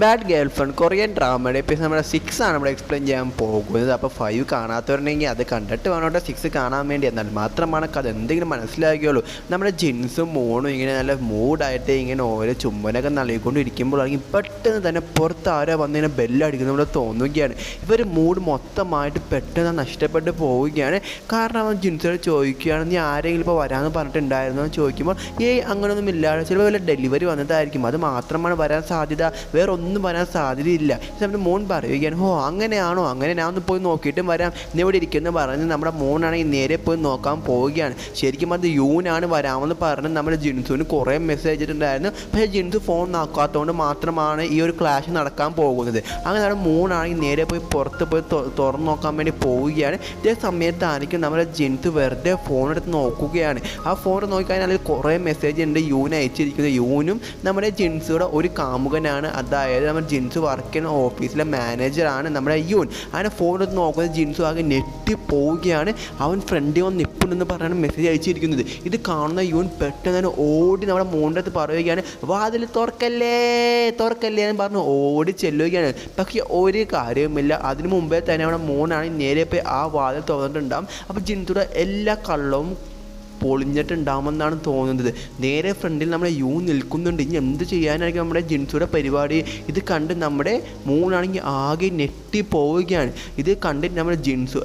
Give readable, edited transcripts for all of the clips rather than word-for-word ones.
Bad girlfriend Korean ഡ്രാമയുടെ episode നമ്മുടെ 6 ആണ് നമ്മൾ എക്സ്പ്ലെയിൻ ചെയ്യാൻ പോകുന്നത്. അപ്പോൾ 5 കാണാത്തവരുണ്ടെങ്കിൽ അത് കണ്ടിട്ട് വേണോട്ടെ 6 കാണാൻ വേണ്ടി. എന്നാൽ മാത്രമാണ് കഥ എന്തെങ്കിലും മനസ്സിലാക്കിയുള്ളൂ. നമ്മുടെ ജിൻസും മോണും ഇങ്ങനെ നല്ല മൂഡായിട്ട് ഇങ്ങനെ ഓരോ ചുമ്പനൊക്കെ നൽകിക്കൊണ്ടിരിക്കുമ്പോഴാണെങ്കിൽ പെട്ടെന്ന് തന്നെ പുറത്ത് ആരോ വന്നിങ്ങനെ ബെല്ലടിക്കുന്നത് നമ്മൾ തോന്നുകയാണ്. ഇവർ മൂഡ് മൊത്തമായിട്ട് പെട്ടെന്ന് നഷ്ടപ്പെട്ട് പോവുകയാണ്. കാരണം അവൻ ജിൻസോട് ചോദിക്കുകയാണ്, നീ ആരെങ്കിലും ഇപ്പോൾ വരാമെന്ന് പറഞ്ഞിട്ടുണ്ടായിരുന്നു എന്ന് ചോദിക്കുമ്പോൾ അങ്ങനെയൊന്നും ഇല്ലാതെ ചിലപ്പോൾ വല്ല ഡെലിവറി വന്നതായിരിക്കും, അത് മാത്രമാണ് വരാൻ സാധ്യത, വേറെ ഒന്നും വരാൻ സാധ്യതയില്ല. നമ്മുടെ മോൻ പറയുകയാണ്, അങ്ങനെയാണോ, അങ്ങനെ ഞാൻ ഒന്ന് പോയി നോക്കിയിട്ടും വരാം, നീ ഇവിടെ ഇരിക്കുന്ന പറഞ്ഞ് നമ്മുടെ മോനാണെങ്കിൽ നേരെ പോയി നോക്കാൻ പോവുകയാണ്. ശരിക്കും അത് യൂനാണ് വരാമെന്ന് പറഞ്ഞ് നമ്മുടെ ജിൻസുവിന് കുറേ മെസ്സേജ് അയച്ചിട്ടുണ്ടായിരുന്നു. പക്ഷേ ജിൻസു ഫോൺ നോക്കാത്തതുകൊണ്ട് മാത്രമാണ് ഈ ഒരു ക്ലാഷ് നടക്കാൻ പോകുന്നത്. അങ്ങനെ നമ്മുടെ മോനാണെങ്കിൽ നേരെ പോയി പുറത്ത് പോയി തുറന്ന് നോക്കാൻ വേണ്ടി പോവുകയാണ്. ഇതേ സമയത്തായിരിക്കും നമ്മുടെ ജിൻസു വെറുതെ ഫോൺ എടുത്ത് നോക്കുകയാണ്. ആ ഫോൺ നോക്കിക്കഴിഞ്ഞാൽ കുറേ മെസ്സേജ് ഉണ്ട് യൂൻ അയച്ചിരിക്കുന്നത്. യൂനും നമ്മുടെ ജിൻസുയുടെ ഒരു കാമുകനാണ്, അതായത് നമ്മുടെ ജിൻസു വർക്ക് ചെയ്യുന്ന ഓഫീസിലെ മാനേജറാണ് നമ്മുടെ യൂൻ. അങ്ങനെ ഫോൺ എടുത്ത് നോക്കുന്നത് ജിൻസു ആകെ ഞെട്ടി പോവുകയാണ്. അവൻ ഫ്രണ്ടിൽ വന്ന് നിൽപ്പുണ്ടെന്ന് പറഞ്ഞാണ് മെസ്സേജ് അയച്ചിരിക്കുന്നത്. ഇത് കാണുന്ന യൂൻ പെട്ടെന്ന് തന്നെ ഓടി നമ്മുടെ മോൻ്റെ അടുത്ത് പറയുകയാണ്, വാതിൽ തുറക്കല്ലേ തുറക്കല്ലേ എന്ന് പറഞ്ഞ് ഓടി ചെല്ലുകയാണ്. പക്ഷേ ഒരു കാര്യവുമില്ല. അതിന് മുമ്പേ തന്നെ നമ്മുടെ മോനാണെങ്കിൽ നേരെ പോയി ആ വാതിൽ തുറന്നിട്ടുണ്ടാകും. അപ്പോൾ ജിൻസുയുടെ എല്ലാ കള്ളവും പൊളിഞ്ഞിട്ടുണ്ടാകുമെന്നാണ് തോന്നുന്നത്. നേരെ ഫ്രണ്ടിൽ നമ്മുടെ യൂ നിൽക്കുന്നുണ്ട്. ഇനി എന്ത് ചെയ്യാനായിരിക്കും നമ്മുടെ ജിൻസുയുടെ പരിപാടി? ഇത് കണ്ട് നമ്മുടെ മൂന്നാണെങ്കിൽ ആകെ ഞെട്ടി പോവുകയാണ്. ഇത് കണ്ടിട്ട് നമ്മുടെ ജിൻസു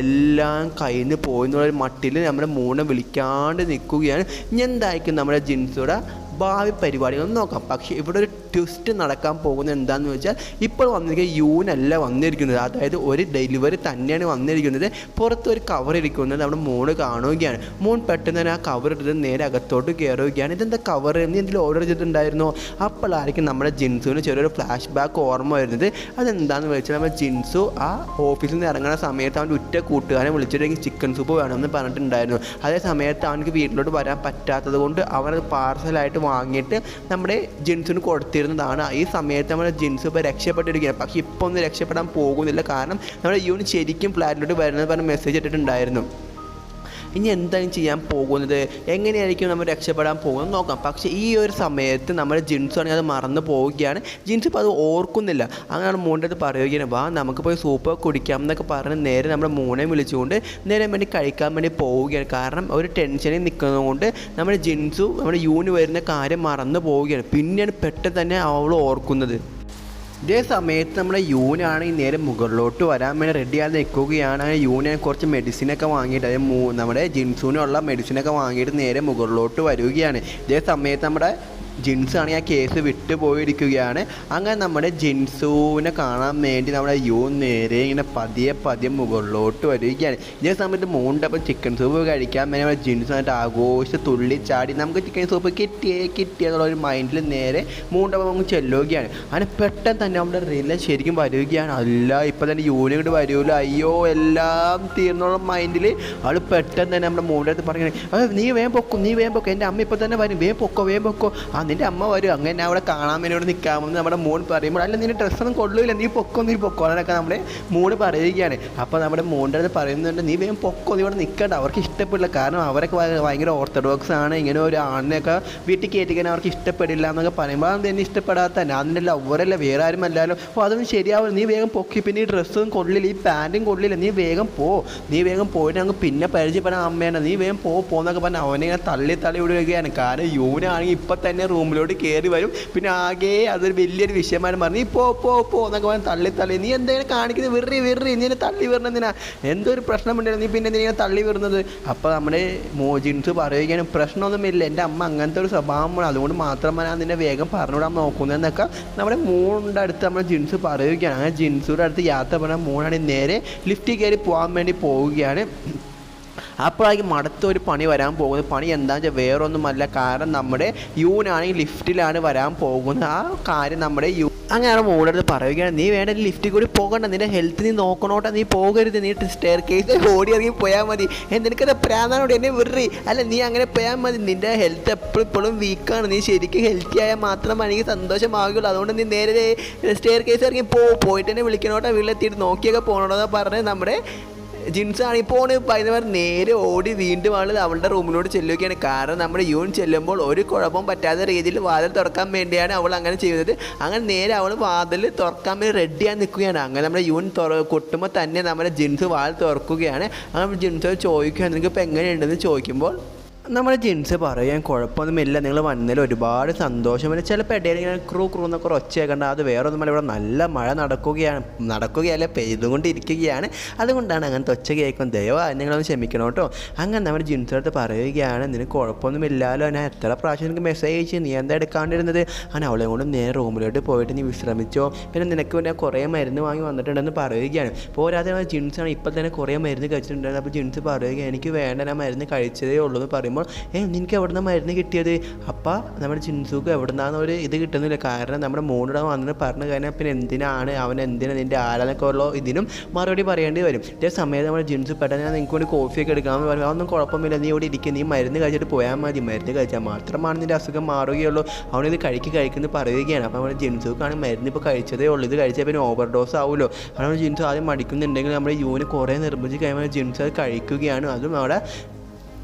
എല്ലാം കയ്യിൽ നിന്ന് പോയെന്നുള്ളൊരു മട്ടിൽ നമ്മുടെ മൂന്നെ വിളിക്കാണ്ട് നിൽക്കുകയാണ്. ഇനി എന്തായിരിക്കും നമ്മുടെ ജിൻസുയുടെ ഭാവി പരിപാടികളൊന്നും നോക്കാം. പക്ഷേ ഇവിടെ ഒരു ട്വിസ്റ്റ് നടക്കാൻ പോകുന്നത് എന്താണെന്ന് വെച്ചാൽ, ഇപ്പോൾ വന്നിരിക്കുന്നത് യൂനല്ല വന്നിരിക്കുന്നത്, അതായത് ഒരു ഡെലിവറി തന്നെയാണ് വന്നിരിക്കുന്നത്. പുറത്ത് ഒരു കവർ ഇരിക്കുന്നത് നമ്മുടെ മോണ് കാണുകയാണ്. മോൻ പെട്ടെന്ന് തന്നെ ആ കവർ എടുത്ത് നേരെ അകത്തോട്ട് കയറുകയാണ്. ഇതെന്താ കവർ, നീ എന്തെങ്കിലും ഓർഡർ ചെയ്തിട്ടുണ്ടായിരുന്നോ? അപ്പോഴായിരിക്കും നമ്മുടെ ജിൻസുവിന് ചെറിയൊരു ഫ്ലാഷ് ബാക്ക് ഓർമ്മ വരുന്നത്. അതെന്താണെന്ന് വെച്ചാൽ നമ്മുടെ ജിൻസു ആ ഓഫീസിൽ നിന്ന് ഇറങ്ങുന്ന സമയത്ത് അവൻ്റെ ഉറ്റ കൂട്ടുകാരനെ വിളിച്ചിട്ടെങ്കിൽ ചിക്കൻ സൂപ്പ് വേണമെന്ന് പറഞ്ഞിട്ടുണ്ടായിരുന്നു. അതേ സമയത്ത് അവനക്ക് വീട്ടിലോട്ട് വരാൻ പറ്റാത്തത് കൊണ്ട് അവനത് പാർസലായിട്ട് വാങ്ങിയിട്ട് നമ്മുടെ ജിൻസിന് കൊടുത്തിരുന്നതാണ്. ഈ സമയത്ത് നമ്മുടെ ജിൻസ് ഇപ്പോൾ രക്ഷപ്പെട്ടിരിക്കുകയാണ്. പക്ഷേ ഇപ്പോൾ ഒന്നും രക്ഷപ്പെടാൻ പോകുന്നില്ല. കാരണം നമ്മുടെ യൂൺ ശരിക്കും ഫ്ലാറ്റിലോട്ട് വരുന്നത് പറഞ്ഞ് മെസ്സേജ് ഇട്ടിട്ടുണ്ടായിരുന്നു. ഇനി എന്താണ് ചെയ്യാൻ പോകുന്നത്, എങ്ങനെയായിരിക്കും നമ്മൾ രക്ഷപ്പെടാൻ പോകുന്നത് നോക്കാം. പക്ഷേ ഈ ഒരു സമയത്ത് നമ്മുടെ ജിൻസ് ആണെങ്കിൽ അത് മറന്നു പോവുകയാണ്. ജിൻസ് ഇപ്പോൾ അത് ഓർക്കുന്നില്ല. അങ്ങനെയാണ് മോൻ്റെ അടുത്ത് പറയുകയാണ്, വാ നമുക്ക് പോയി സൂപ്പ് കുടിക്കാം എന്നൊക്കെ പറഞ്ഞ് നേരെ നമ്മുടെ മോനെ വിളിച്ചുകൊണ്ട് നേരെ വേണ്ടി കഴിക്കാൻ വേണ്ടി പോവുകയാണ്. കാരണം ഒരു ടെൻഷനിൽ നിൽക്കുന്നതുകൊണ്ട് നമ്മുടെ ജിൻസു നമ്മുടെ യൂന് വരുന്ന കാര്യം മറന്നു പോവുകയാണ്. പിന്നെയാണ് പെട്ടെന്ന് തന്നെ അവൾ ഓർക്കുന്നത്. ഇതേ സമയത്ത് നമ്മുടെ യൂനാണ് ഈ നേരെ മുകളിലോട്ട് വരാൻ വേണ്ടി റെഡിയായി നിൽക്കുകയാണ്. അങ്ങനെ യൂനെ കുറച്ച് മെഡിസിനൊക്കെ വാങ്ങിയിട്ട്, അതായത് നമ്മുടെ ജിൻസുവിനുള്ള മെഡിസിനൊക്കെ വാങ്ങിയിട്ട് നേരെ മുകളിലോട്ട് വരികയാണ്. ഇതേ സമയത്ത് നമ്മുടെ ജിൻസ് ആണെങ്കിൽ ആ കേസ് വിട്ടു പോയിരിക്കുകയാണ്. അങ്ങനെ നമ്മുടെ ജിൻസുവിനെ കാണാൻ വേണ്ടി നമ്മുടെ യൂൻ നേരെ ഇങ്ങനെ പതിയെ മുകളിലോട്ട് വരികയാണ്. ഇതേ സമയത്ത് മൂണ്ടപ്പം ചിക്കൻ സൂപ്പ് കഴിക്കാൻ വേണ്ടി നമ്മുടെ ജിൻസ് ആയിട്ട് ആഘോഷിച്ച് തുള്ളിച്ചാടി നമുക്ക് ചിക്കൻ സൂപ്പ് കിട്ടിയെന്നുള്ളൊരു മൈൻഡിൽ നേരെ മൂണ്ടപ്പം നമുക്ക് ചെല്ലുകയാണ്. അങ്ങനെ പെട്ടെന്ന് തന്നെ നമ്മുടെ റില ശരിക്കും വരികയാണ്. അല്ല ഇപ്പം തന്നെ യൂണിയും കൊണ്ട് വരുമല്ലോ, അയ്യോ എല്ലാം തീർന്നുള്ള മൈൻഡിൽ അവൾ പെട്ടെന്ന് തന്നെ നമ്മുടെ മൂൻ്റെ അടുത്ത് പറയുകയാണ്, നീ വേഗം പൊക്കും, എൻ്റെ അമ്മ ഇപ്പം തന്നെ വരും, വേഗം പൊക്കോ, നിൻ്റെ അമ്മ വരും, അങ്ങനെ അവിടെ കാണാൻ വേണ്ടി ഇവിടെ നിൽക്കാമെന്ന് നമ്മുടെ മോൻ പറയുമ്പോൾ, അല്ല നിൻ്റെ ഡ്രസ്സൊന്നും കൊള്ളില്ല, നീ പൊക്കോ എന്നൊക്കെ നമ്മുടെ മോന് പറയുകയാണ്. അപ്പോൾ നമ്മുടെ മോൻ്റെ അടുത്ത് പറയുന്നുണ്ട്, നീ വേഗം പൊക്കോ, നീ ഇവിടെ നിൽക്കണ്ട, അവർക്ക് ഇഷ്ടപ്പെടില്ല. കാരണം അവരൊക്കെ ഭയങ്കര ഓർത്തഡോക്സ് ആണ്, ഇങ്ങനെ ഒരു ആണിനെയൊക്കെ വീട്ടിൽ കയറ്റിക്കാൻ അവർക്ക് ഇഷ്ടപ്പെടില്ല എന്നൊക്കെ പറയുമ്പോൾ അത് തന്നെ ഇഷ്ടപ്പെടാത്ത തന്നെ, അതിൻ്റെ ലവറല്ല വേറെ ആരും അല്ലല്ലോ. അപ്പോൾ അതൊന്നും ശരിയാവില്ല, നീ വേഗം പൊക്കി, പിന്നെ ഈ ഡ്രസ്സും കൊള്ളില്ല, ഈ പാൻറ്റും കൊള്ളില്ല, നീ വേഗം പോയിട്ട് ഞങ്ങൾക്ക് പിന്നെ പരിചയപ്പെടാൻ അമ്മയാണ്, നീ വേഗം പോന്നൊക്കെ പറഞ്ഞാൽ അവനെ ഇങ്ങനെ തള്ളി വിടുകയാണ്. കാരണം യൂനാണെങ്കിൽ ഇപ്പം തന്നെ റൂമിലോട്ട് കയറി വരും. പിന്നെ ആകെ അതൊരു വലിയൊരു വിഷയമായി പറഞ്ഞു, നീ പോ എന്നൊക്കെ പറഞ്ഞ് തള്ളി, നീ എന്തെങ്കിലും കാണിക്കുന്നത് വെറി നീ എന്നെ തള്ളി വരുന്നതിനാ, എന്തൊരു പ്രശ്നമുണ്ടായിരുന്നു, നീ പിന്നെ എന്തിനാ തള്ളി വരുന്നത്? അപ്പോൾ നമ്മുടെ ജിൻസ് പറയുകയാണ്, പ്രശ്നമൊന്നുമില്ല, എൻ്റെ അമ്മ അങ്ങനത്തെ ഒരു സ്വഭാവമാണ്, അതുകൊണ്ട് മാത്രമാണ് ഞാൻ നിന്നെ വേഗം പറഞ്ഞുവിടാൻ നോക്കുന്നതെന്നൊക്കെ നമ്മുടെ മോളുടെ അടുത്ത് നമ്മുടെ ജിൻസ് പറയുകയാണ്. അങ്ങനെ ജിൻസുടെ അടുത്ത് യാത്ര പറഞ്ഞാൽ മോനാണെങ്കിൽ നേരെ ലിഫ്റ്റിൽ കയറി പോകാൻ വേണ്ടി പോവുകയാണ്. അപ്പോഴായിരിക്കും അടുത്തൊരു പണി വരാൻ പോകുന്നത്. പണി എന്താണെന്ന് വെച്ചാൽ വേറൊന്നുമല്ല, കാരണം നമ്മുടെ യൂനാണെങ്കിൽ ലിഫ്റ്റിലാണ് വരാൻ പോകുന്നത്. ആ കാര്യം നമ്മുടെ അങ്ങനെയാണ് മോളടുത്ത് പറയുകയാണ്, നീ വേണ്ട ലിഫ്റ്റിൽ കൂടി പോകണ്ട, നിൻ്റെ ഹെൽത്ത് നീ നോക്കണോട്ടെ, നീ പോകരുത്, നീ സ്റ്റെയർ കേസ് ഓടി ഇറങ്ങി പോയാൽ മതി, നിനക്കത് പ്രാന്താനോട് എന്നെ വെറി, അല്ല നീ അങ്ങനെ പോയാൽ മതി, നിൻ്റെ ഹെൽത്ത് എപ്പോഴും വീക്കാണ്, നീ ശരിക്കും ഹെൽത്തി ആയാൽ മാത്രമേ എനിക്ക് സന്തോഷമാകുള്ളൂ, അതുകൊണ്ട് നീ നേരെ സ്റ്റെയർ കേസ് ഇറങ്ങി പോയിട്ട് എന്നെ വിളിക്കണോട്ടെ, വീട്ടിലെത്തിയിട്ട് നോക്കിയൊക്കെ പോകണോട്ടോ പറഞ്ഞ് നമ്മുടെ ജിൻസ് ആണെങ്കിൽ പോണ് പറയുന്നവർ നേരെ ഓടി വീണ്ടും അവളുടെ റൂമിലോട്ട് ചെല്ലുകയാണ്. കാരണം നമ്മുടെ യൂൺ ചെല്ലുമ്പോൾ ഒരു കുഴപ്പം പറ്റാത്ത രീതിയിൽ വാതിൽ തുറക്കാൻ വേണ്ടിയാണ് അവൾ അങ്ങനെ ചെയ്യുന്നത്. അങ്ങനെ നേരെ അവൾ വാതിൽ തുറക്കാൻ വേണ്ടി റെഡിയായി നിൽക്കുകയാണ്. അങ്ങനെ നമ്മുടെ യൂൺ കൊട്ടുമ്പോൾ തന്നെ നമ്മുടെ ജിൻസ് വാതിൽ തുറക്കുകയാണ്. അങ്ങനെ ജിൻസ് ചോദിക്കുകയാണ് നിങ്ങൾക്ക് ഇപ്പോൾ എങ്ങനെയുണ്ടെന്ന് ചോദിക്കുമ്പോൾ നമ്മുടെ ജിൻസ് പറയാൻ കുഴപ്പമൊന്നുമില്ല, നിങ്ങൾ വന്നതിൽ ഒരുപാട് സന്തോഷമില്ല. ചിലപ്പോൾ ഇടയിൽ ഇങ്ങനെ ക്രൂ എന്നൊക്കെ ഒച്ചയാക്കണ്ട, അത് വേറെ ഒന്നുമല്ല, ഇവിടെ നല്ല മഴ നടക്കുകയല്ല പെയ്തുകൊണ്ടിരിക്കുകയാണ്, അതുകൊണ്ടാണ് അങ്ങനത്തെ ഒച്ച കേൾക്കുന്നത്, ദയവായി നിങ്ങളൊന്ന് ക്ഷമിക്കണം കേട്ടോ. അങ്ങനെ നമ്മുടെ ജിൻസിൻ്റെ അടുത്ത് പറയുകയാണ് നിനക്ക് കുഴപ്പമൊന്നുമില്ലല്ലോ, ഞാൻ എത്ര പ്രാവശ്യം നിനക്ക് മെസ്സേജ് അയച്ചു, നീ എന്താ എടുക്കാണ്ടിരുന്നത്? അങ്ങനെ അവളെ കൊണ്ട് നേരെ റൂമിലോട്ട് പോയിട്ട് നീ വിശ്രമിച്ചോ, പിന്നെ നിനക്ക് വേണ്ടി കുറേ മരുന്ന് വാങ്ങി വന്നിട്ടുണ്ടെന്ന് പറയുകയാണ്. പോരാതെ ജിൻസാണ് ഇപ്പോൾ തന്നെ കുറേ മരുന്ന് കഴിച്ചിട്ടുണ്ടായിരുന്നു. അപ്പോൾ ജിൻസ് പറയുക എനിക്ക് വേണ്ട, ഞാൻ മരുന്ന് കഴിച്ചതേ ഉള്ളൂ എന്ന് പറയുമ്പോൾ നിനക്ക് എവിടെ നിന്ന് മരുന്ന് കിട്ടിയത്? അപ്പം നമ്മുടെ ജിൻസുക്ക് എവിടെ നിന്നാണ് ഒരു ഇത് കിട്ടുന്നില്ല. കാരണം നമ്മുടെ മോനിടെ വന്നിട്ട് പറഞ്ഞു കഴിഞ്ഞാൽ പിന്നെ എന്തിനാണ് നിൻ്റെ ആരാന്നൊക്കെ ഉള്ള ഇതിനും മറുപടി പറയേണ്ടി വരും. ഇതേ സമയത്ത് നമ്മുടെ ജിൻസ് പെട്ടെന്ന് ഞാൻ നിങ്ങൾക്ക് വേണ്ടി കോഫിയൊക്കെ എടുക്കാമെന്ന് പറയും. അതൊന്നും കുഴപ്പമില്ല, നീ ഇവിടെ ഇരിക്കും, നീ മരുന്ന് കഴിച്ചിട്ട് പോയാൽ മതി, മരുന്ന് കഴിച്ചാൽ മാത്രമാണ് നിൻ്റെ അസുഖം മാറുകയുള്ളൂ, അവനിത് പറയുകയാണ്. അപ്പോൾ നമ്മുടെ ജിൻസുക്കാണ് മരുന്ന് ഇപ്പോൾ കഴിച്ചതേ ഉള്ളൂ, ഇത് കഴിച്ചാൽ പിന്നെ ഓവർ ഡോസ് ആവുമല്ലോ. കാരണം ജിൻസ് ആദ്യം മടിക്കുന്നുണ്ടെങ്കിൽ നമ്മുടെ യൂന് കുറേ നിർബന്ധിച്ച് കഴിയുമ്പോൾ ജിൻസ് അത് കഴിക്കുകയാണ്. അതും അവിടെ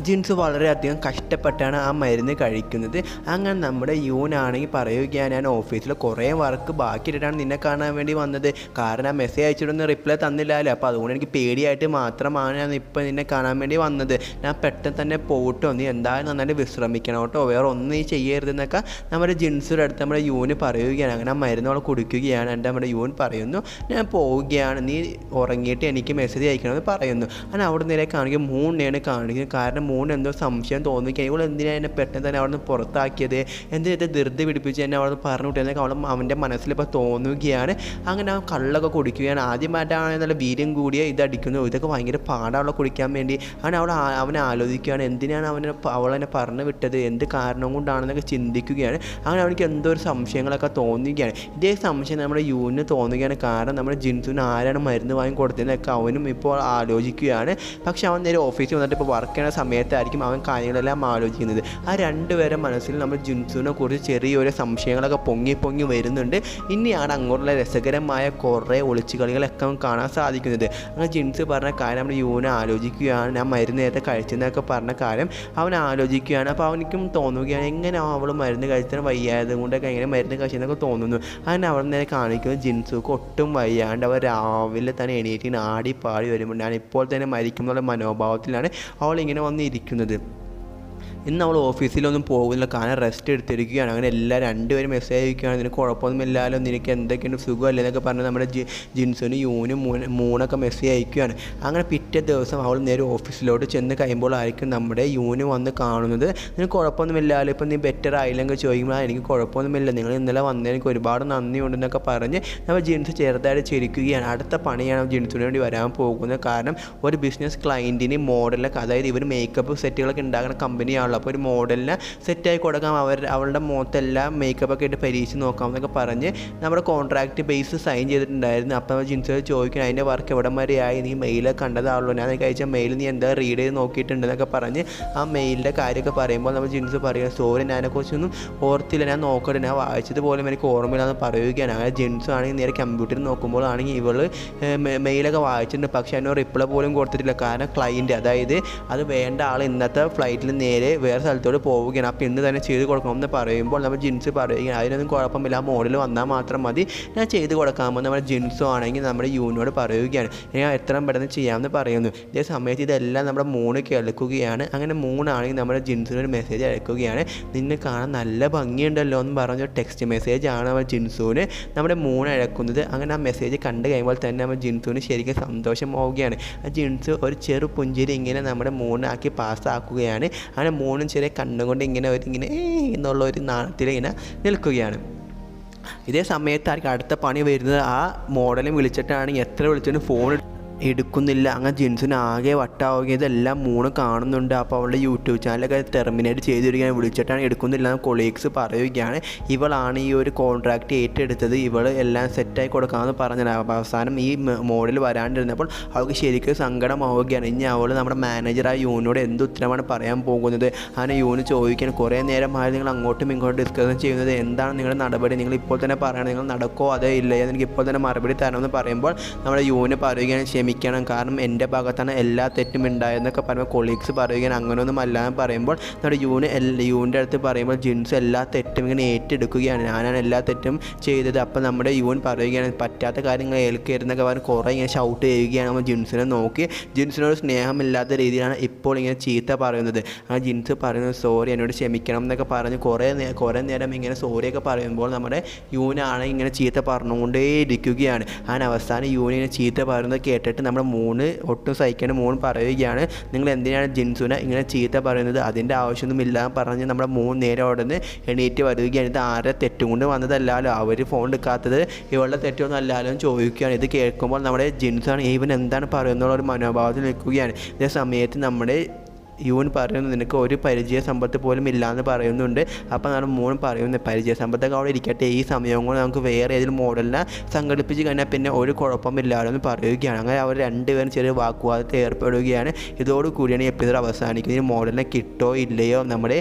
ജിൻസ് വളരെയധികം കഷ്ടപ്പെട്ടാണ് ആ മരുന്ന് കഴിക്കുന്നത്. അങ്ങനെ നമ്മുടെ യൂനാണെങ്കിൽ പറയുകയാണ് ഞാൻ ഓഫീസിൽ കുറേ വർക്ക് ബാക്കിയിട്ടാണ് നിന്നെ കാണാൻ വേണ്ടി വന്നത്, കാരണം ആ മെസ്സേജ് അയച്ചിട്ടൊന്നും റിപ്ലൈ തന്നില്ലല്ലോ, അപ്പോൾ അതുകൊണ്ട് എനിക്ക് പേടിയായിട്ട് മാത്രമാണ് ഞാൻ ഇപ്പോൾ നിന്നെ കാണാൻ വേണ്ടി വന്നത്, ഞാൻ പെട്ടെന്ന് തന്നെ പോട്ടോ, നീ എന്തായാലും നന്നായിട്ട് വിശ്രമിക്കണം കേട്ടോ, വേറെ ഒന്നും നീ ചെയ്യരുതെന്നൊക്കെ നമ്മുടെ ജിൻസിയുടെ അടുത്ത് നമ്മുടെ യൂന് പറയുകയാണ്. അങ്ങനെ ആ മരുന്ന് അവൾ കുടിക്കുകയാണ്. നമ്മുടെ യൂൻ പറയുന്നു ഞാൻ പോവുകയാണ്, നീ ഉറങ്ങിയിട്ട് എനിക്ക് മെസ്സേജ് അയക്കണമെന്ന് പറയുന്നു. അങ്ങനെ അവിടെ നേരെ കാണിക്കുക മൂന്നെയാണ് കാണിക്കുന്നത്. കാരണം മൂന്ന് എന്തോ സംശയം തോന്നിക്കുക, ഇവൾ എന്തിനാണ് എന്നെ പെട്ടെന്ന് തന്നെ അവിടെ നിന്ന് പുറത്താക്കിയത്, എന്തിനാ ധൃതി പിടിപ്പിച്ച് എന്നെ അവിടെ നിന്ന് പറഞ്ഞു വിട്ടതെന്നൊക്കെ അവൻ്റെ മനസ്സിലിപ്പോൾ തോന്നുകയാണ്. അങ്ങനെ അവൻ കള്ളൊക്കെ കുടിക്കുകയാണ്. ആദ്യമായിട്ടാണ് നല്ല വീര്യം കൂടിയ ഇതടിക്കുന്നു, ഇതൊക്കെ ഭയങ്കര പാടാനുള്ള കുടിക്കാൻ വേണ്ടി. അങ്ങനെ അവനെ ആലോചിക്കുകയാണ് എന്തിനാണ് അവളെന്നെ പറഞ്ഞു വിട്ടത്, എന്ത് കാരണം കൊണ്ടാണെന്നൊക്കെ ചിന്തിക്കുകയാണ്. അങ്ങനെ അവനിക്ക് എന്തോ ഒരു സംശയങ്ങളൊക്കെ തോന്നുകയാണ്. ഇതേ സംശയം നമ്മുടെ യൂന് തോന്നുകയാണ്. കാരണം നമ്മുടെ ജിൻസുവിന് ആരാണ് മരുന്ന് വാങ്ങി കൊടുത്തതെന്നൊക്കെ അവനും ഇപ്പോൾ ആലോചിക്കുകയാണ്. പക്ഷെ അവൻ നേരെ ഓഫീസിൽ വന്നിട്ട് ഇപ്പോൾ വർക്ക് ചെയ്യുന്ന സമയത്തായിരിക്കും അവൻ കാര്യങ്ങളെല്ലാം ആലോചിക്കുന്നത്. ആ രണ്ടുപേരെ മനസ്സിൽ നമ്മൾ ജിൻസുവിനെ കുറിച്ച് ചെറിയൊരു സംശയങ്ങളൊക്കെ പൊങ്ങി വരുന്നുണ്ട്. ഇനിയാണ് അങ്ങോട്ടുള്ള രസകരമായ കുറേ ഒളിച്ചുകളികളൊക്കെ അവൻ കാണാൻ സാധിക്കുന്നത്. അങ്ങനെ ജിൻസ് പറഞ്ഞ കാര്യം നമ്മൾ യൂനെ ആലോചിക്കുകയാണ്, ഞാൻ മരുന്ന് നേരത്തെ കഴിച്ചെന്നൊക്കെ പറഞ്ഞ കാര്യം അവൻ ആലോചിക്കുകയാണ്. അപ്പോൾ അവനിക്കും തോന്നുകയാണ് എങ്ങനെ അവൾ മരുന്ന് കഴിച്ചാൽ വയ്യായത് കൊണ്ടൊക്കെ എങ്ങനെ മരുന്ന് കഴിച്ചെന്നൊക്കെ തോന്നുന്നു. അങ്ങനെ അവിടെ നേരെ കാണിക്കുന്നത് ജിൻസുക്ക് ഒട്ടും വയ്യാണ്ട് അവർ രാവിലെ തന്നെ എണീറ്റ് ആടി പാടി വരുമ്പോൾ ഞാൻ ഇപ്പോൾ തന്നെ മരിക്കുന്നുള്ള മനോഭാവത്തിലാണ് അവളിങ്ങനെ വന്നിരിക്കുന്നത്. ഇന്ന് അവൾ ഓഫീസിലൊന്നും പോകുന്നില്ല, കാരണം റെസ്റ്റ് എടുത്തിരിക്കുകയാണ്. അങ്ങനെ രണ്ടുപേരും മെസ്സേജ് അയക്കുകയാണ് നിനക്ക് കുഴപ്പമൊന്നുമില്ലല്ലോ, നിനക്ക് എന്തൊക്കെയുണ്ട് സുഖമല്ലേ എന്നൊക്കെ പറഞ്ഞ് നമ്മുടെ ജിൻസുനും യൂനും മൂന്നൊക്കെ മെസ്സേജ് അയക്കുകയാണ്. അങ്ങനെ പിറ്റേ ദിവസം അവൾ നേരെ ഓഫീസിലോട്ട് ചെന്ന് കഴിയുമ്പോഴായിരിക്കും നമ്മുടെ യൂന് വന്ന് കാണുന്നത്. നിനക്ക് കുഴപ്പമൊന്നുമില്ലല്ലോ, ഇപ്പം നീ ബെറ്റർ ആയില്ലെങ്കിൽ ചോദിക്കുമ്പോൾ എനിക്ക് കുഴപ്പമൊന്നുമില്ല, നിങ്ങൾ ഇന്നലെ വന്നതിന് എനിക്ക് ഒരുപാട് നന്ദിയുണ്ടെന്നൊക്കെ പറഞ്ഞ് നമ്മൾ ജിൻസ് ചെറുതായിട്ട് ചിരിക്കുകയാണ്. അടുത്ത പണിയാണ് ജിൻസിന് വേണ്ടി വരാൻ പോകുന്നത്. കാരണം ഒരു ബിസിനസ് ക്ലയൻറ്റിന് മോഡലൊക്കെ, അതായത് ഇവർ മേക്കപ്പ് സെറ്റുകളൊക്കെ ഉണ്ടാക്കുന്ന കമ്പനിയാണല്ലോ, അപ്പോൾ ഒരു മോഡലിനെ സെറ്റായി കൊടുക്കാം, അവളുടെ മുഖത്തെല്ലാം മേക്കപ്പൊക്കെ ഇട്ട് പരീക്ഷിച്ച് നോക്കാം എന്നൊക്കെ പറഞ്ഞ് നമ്മുടെ കോൺട്രാക്റ്റ് ബേസ് സൈൻ ചെയ്തിട്ടുണ്ടായിരുന്നു. അപ്പോൾ ജിൻസ് ചോദിക്കണം അതിൻ്റെ വർക്ക് എവിടെ വരെയായി, നീ മെയിലൊക്കെ കണ്ടതാണല്ലോ, ഞാൻ കഴിച്ച മെയിൽ നീ എന്താ റീഡ് ചെയ്ത് നോക്കിയിട്ടുണ്ടെന്നൊക്കെ പറഞ്ഞ് ആ മെയിലിൻ്റെ കാര്യമൊക്കെ പറയുമ്പോൾ നമ്മൾ ജിൻസ് പറയുക സോറി ഞാനെക്കുറിച്ചൊന്നും ഓർത്തില്ല, ഞാൻ നോക്കട്ടെ, ഞാൻ വായിച്ചത് പോലും എനിക്ക് ഓർമ്മയില്ലാന്ന് പറയുകയാണ്. അങ്ങനെ ജിൻസ് ആണെങ്കിൽ നേരെ കമ്പ്യൂട്ടറിൽ നോക്കുമ്പോഴാണെങ്കിൽ ഇവൾ മെയിലൊക്കെ വായിച്ചിട്ടുണ്ട്, പക്ഷേ അതിന് റിപ്ലൈ പോലും കൊടുത്തിട്ടില്ല. കാരണം ക്ലയൻറ്റ്, അതായത് അത് വേണ്ട ആൾ ഇന്നത്തെ ഫ്ലൈറ്റിൽ നേരെ വേറെ സ്ഥലത്തോട് പോവുകയാണ്, അപ്പോൾ ഇന്ന് തന്നെ ചെയ്ത് കൊടുക്കണമെന്ന് പറയുമ്പോൾ നമ്മൾ ജിൻസ് പറയുകയാണ് അതിനൊന്നും കുഴപ്പമില്ല, ആ മോഡൽ വന്നാൽ മാത്രം മതി, ഞാൻ ചെയ്ത് കൊടുക്കാമെന്ന് നമ്മുടെ ജിൻസോ ആണെങ്കിൽ നമ്മുടെ യൂനോട് പറയുകയാണ്. ഞാൻ എത്രയും പെട്ടെന്ന് ചെയ്യാമെന്ന് പറയുന്നു. ഇതേ സമയത്ത് ഇതെല്ലാം നമ്മുടെ മൂന്ന് കേൾക്കുകയാണ്. അങ്ങനെ മൂന്നാണെങ്കിൽ നമ്മുടെ ജിൻസിനൊരു മെസ്സേജ് അയക്കുകയാണ്, നിന്നെ കാണാൻ നല്ല ഭംഗിയുണ്ടല്ലോ എന്ന് പറഞ്ഞൊരു ടെക്സ്റ്റ് മെസ്സേജാണ് നമ്മൾ ജിൻസുവിന് നമ്മുടെ മൂന്ന് അയക്കുന്നത്. അങ്ങനെ ആ മെസ്സേജ് കണ്ടു കഴിയുമ്പോൾ തന്നെ നമ്മൾ ജിൻസുവിന് ശരിക്കും സന്തോഷമാവുകയാണ്. ആ ജിൻസ് ഒരു ചെറു പുഞ്ചിരി ഇങ്ങനെ നമ്മുടെ മൂന്നാക്കി പാസ്സാക്കുകയാണ്. അങ്ങനെ മൂന്നും ചെറിയ കണ്ണുകൊണ്ട് ഇങ്ങനെ എന്നുള്ള ഒരു നാണത്തിൽ ഇങ്ങനെ നിൽക്കുകയാണ്. ഇതേ സമയത്തായിരിക്കും അടുത്ത പണി വരുന്നത്. ആ മോഡലും വിളിച്ചിട്ടാണെങ്കിൽ എത്ര വിളിച്ചിട്ട് ഫോൺ എടുക്കുന്നില്ല. അങ്ങനെ ജിൻസിന് ആകെ വട്ടാവുകയും ഇതെല്ലാം മൂന്ന് കാണുന്നുണ്ട്. അപ്പോൾ അവളുടെ യൂട്യൂബ് ചാനലൊക്കെ ടെർമിനേറ്റ് ചെയ്തിരിക്കുകയാണ്, വിളിച്ചിട്ടാണ് എടുക്കുന്നില്ല എന്ന് കൊളീഗ്സ് പറയുകയാണ്. ഇവളാണ് ഈ ഒരു കോൺട്രാക്റ്റ് ഏറ്റെടുത്തത്, ഇവൾ എല്ലാം സെറ്റായി കൊടുക്കാമെന്ന് പറഞ്ഞത്. അവസാനം ഈ മോഡൽ വരാണ്ടിരുന്നപ്പോൾ അവൾക്ക് ശരിക്കും സങ്കടമാവുകയാണ്. ഇനി അവൾ നമ്മുടെ മാനേജറായ യൂനോട് എന്ത് ഉത്തരമാണ് പറയാൻ പോകുന്നത്. അങ്ങനെ യൂന് ചോദിക്കാൻ കുറേ നേരമായി നിങ്ങൾ അങ്ങോട്ടും ഇങ്ങോട്ടും ഡിസ്കസ് ചെയ്യുന്നത്, എന്താണ് നിങ്ങളുടെ നടപടി, നിങ്ങൾ ഇപ്പോൾ തന്നെ പറയണം, നിങ്ങൾ നടക്കോ അതേ ഇല്ല, എനിക്ക് ഇപ്പോൾ തന്നെ മറുപടി തരണമെന്ന് പറയുമ്പോൾ നമ്മുടെ യൂന് പറയുകയാണ് ക്ഷമിക്കണം, കാരണം എൻ്റെ ഭാഗത്താണ് എല്ലാ തെറ്റും ഉണ്ടായതെന്നൊക്കെ പറയുമ്പോൾ കൊളീഗ്സ് പറയുകയാണ്. അങ്ങനെയൊന്നും അല്ലാതെ പറയുമ്പോൾ നമ്മുടെ യൂണിൻ്റെ അടുത്ത് പറയുമ്പോൾ ജിൻസ് എല്ലാ തെറ്റും ഇങ്ങനെ ഏറ്റെടുക്കുകയാണ്. ഞാനാണ് എല്ലാ തെറ്റും ചെയ്തത്. അപ്പോൾ നമ്മുടെ യൂൺ പറയുകയാണ് പറ്റാത്ത കാര്യങ്ങൾ ഏൽക്കരുന്നൊക്കെ പറഞ്ഞ് കുറേ ഇങ്ങനെ ഷൗട്ട് ചെയ്യുകയാണ്. നമ്മൾ ജിൻസിനെ നോക്കി ജിൻസിനോട് സ്നേഹമില്ലാത്ത രീതിയിലാണ് ഇപ്പോൾ ഇങ്ങനെ ചീത്ത പറയുന്നത്. ആ ജിൻസ് പറയുന്നത് സോറി എന്നോട് ക്ഷമിക്കണം എന്നൊക്കെ പറഞ്ഞ് കുറേ നേരം ഇങ്ങനെ സോറിയൊക്കെ പറയുമ്പോൾ നമ്മുടെ യൂനാണ് ഇങ്ങനെ ചീത്ത പറഞ്ഞുകൊണ്ടേ ഇരിക്കുകയാണ്. അങ്ങനെ അവസാനം യൂൺ ഇങ്ങനെ ചീത്ത പറയുന്നത് കേട്ടിട്ട് നമ്മുടെ ഒട്ടും സഹിക്കാണ്ട് പറയുകയാണ്, നിങ്ങൾ എന്തിനാണ് ജിൻസുനെ ഇങ്ങനെ ചീത്ത പറയുന്നത്, അതിൻ്റെ ആവശ്യമൊന്നുമില്ല പറഞ്ഞ് നമ്മുടെ നേരെ ഉടനെ എണീറ്റ് വരികയാണ്. ഇത് ആരുടെ തെറ്റും കൊണ്ട് വന്നതല്ലാലോ, അവർ ഫോൺ എടുക്കാത്തത് ഇവളുടെ തെറ്റൊന്നും അല്ലാലോ എന്ന് ചോദിക്കുകയാണ്. ഇത് കേൾക്കുമ്പോൾ നമ്മുടെ ജിൻസാണ് ഇവൻ എന്താണ് പറയുന്നുള്ള ഒരു മനോഭാവത്തിൽ നിൽക്കുകയാണ്. ഇതേ സമയത്ത് നമ്മുടെ യൂൺ പറയുന്നു നിനക്ക് ഒരു പരിചയ സമ്പത്ത് പോലും ഇല്ലയെന്ന് പറയുന്നുണ്ട്. അപ്പോൾ നമ്മുടെ പറയുന്നത് പരിചയ സമ്പത്തൊക്കെ അവിടെ ഇരിക്കട്ടെ, ഈ സമയം കൊണ്ട് നമുക്ക് വേറെ ഏതെങ്കിലും മോഡലിനെ സംഘടിപ്പിച്ച് കഴിഞ്ഞാൽ പിന്നെ ഒരു കുഴപ്പമില്ലാതെ എന്ന് പറയുകയാണ്. അങ്ങനെ അവർ രണ്ടുപേരും ചെറിയ വാക്കുവാദത്തിൽ ഏർപ്പെടുകയാണ്. ഇതോടുകൂടിയാണ് ഈ എപ്പിസോഡ് അവസാനിക്കുന്നത്. ഈ മോഡലിനെ കിട്ടോ ഇല്ലയോ, നമ്മുടെ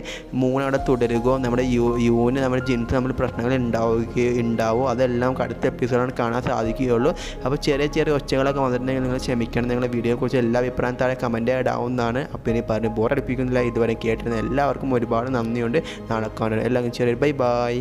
അവിടെ തുടരുകയോ, നമ്മുടെ യൂന് നമ്മുടെ ജിൻസ് തമ്മിൽ പ്രശ്നങ്ങൾ ഉണ്ടാവുമോ, അതെല്ലാം അടുത്ത എപ്പിസോഡാണ് കാണാൻ സാധിക്കുകയുള്ളൂ. അപ്പോൾ ചെറിയ ഒച്ചകളൊക്കെ വന്നിട്ടുണ്ടെങ്കിൽ നിങ്ങൾ ക്ഷമിക്കണം. നിങ്ങളുടെ വീഡിയോയെക്കുറിച്ച് എല്ലാ അഭിപ്രായം താഴെ കമൻറ്റ് ഇടാവുന്നതാണ്. അപ്പോൾ ഇനി ബോറടിപ്പിക്കുന്നില്ല. ഇതുവരെ കേട്ടിരുന്ന എല്ലാവർക്കും ഒരുപാട് നന്ദിയുണ്ട്. നാളെ കാണാൻ എല്ലാം ചെറിയ ബൈ.